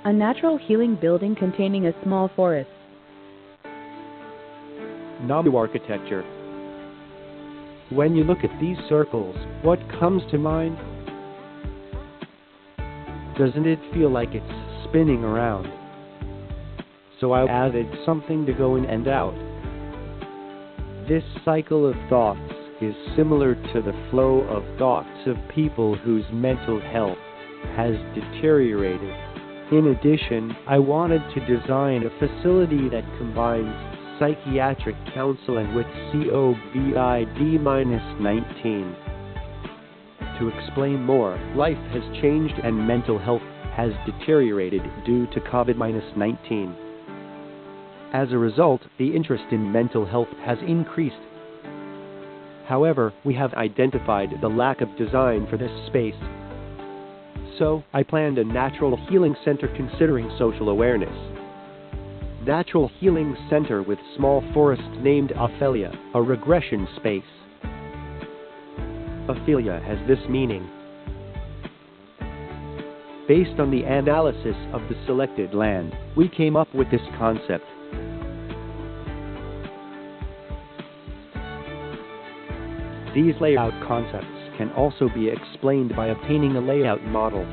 A natural healing building containing a small forest. Namu architecture. When you look at these circles, what comes to mind? Doesn't it feel like it's spinning around? So I added something to go in and out. This cycle of thoughts is similar to the flow of thoughts of people whose mental health has deteriorated. In addition, I wanted to design a facility that combines psychiatric counseling with COVID-19. To explain more, life has changed and mental health has deteriorated due to COVID-19. As a result, the interest in mental health has increased. However, we have identified the lack of design for this space. So, I planned a natural healing center considering social awareness. Natural healing center with small forest named Ofelia, a regression space. Ofelia has this meaning. Based on the analysis of the selected land, we came up with this concept. These layout concepts can also be explained by obtaining a layout model.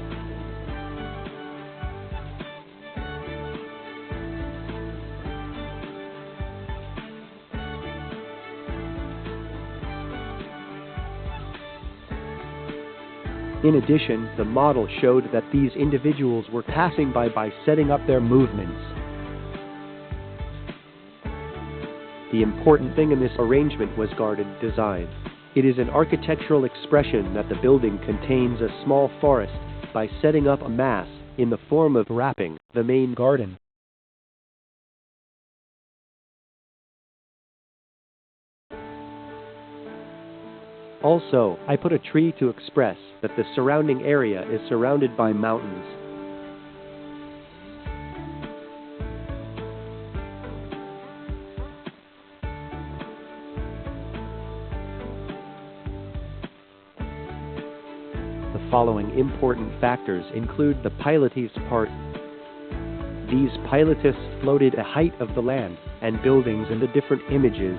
In addition, the model showed that these individuals were passing by setting up their movements. The important thing in this arrangement was garden design. It is an architectural expression that the building contains a small forest by setting up a mass in the form of wrapping the main garden. Also, I put a tree to express that the surrounding area is surrounded by mountains. The following important factors include the pilates part. These pilates floated a height of the land and buildings in the different images.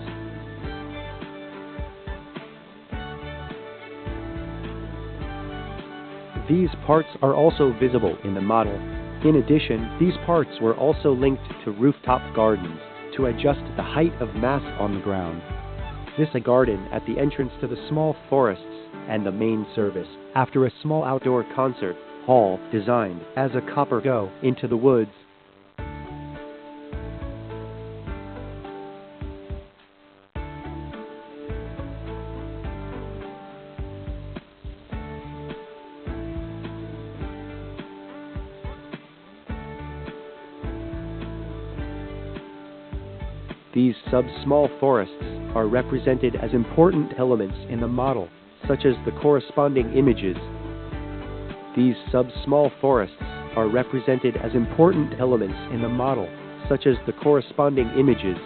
These parts are also visible in the model. In addition, these parts were also linked to rooftop gardens to adjust the height of mass on the ground. This is a garden at the entrance to the small forests and the main service after a small outdoor concert hall designed as a copper go into the woods. These sub-small forests are represented as important elements in the model, such as the corresponding images. These sub-small forests are represented as important elements in the model, such as the corresponding images.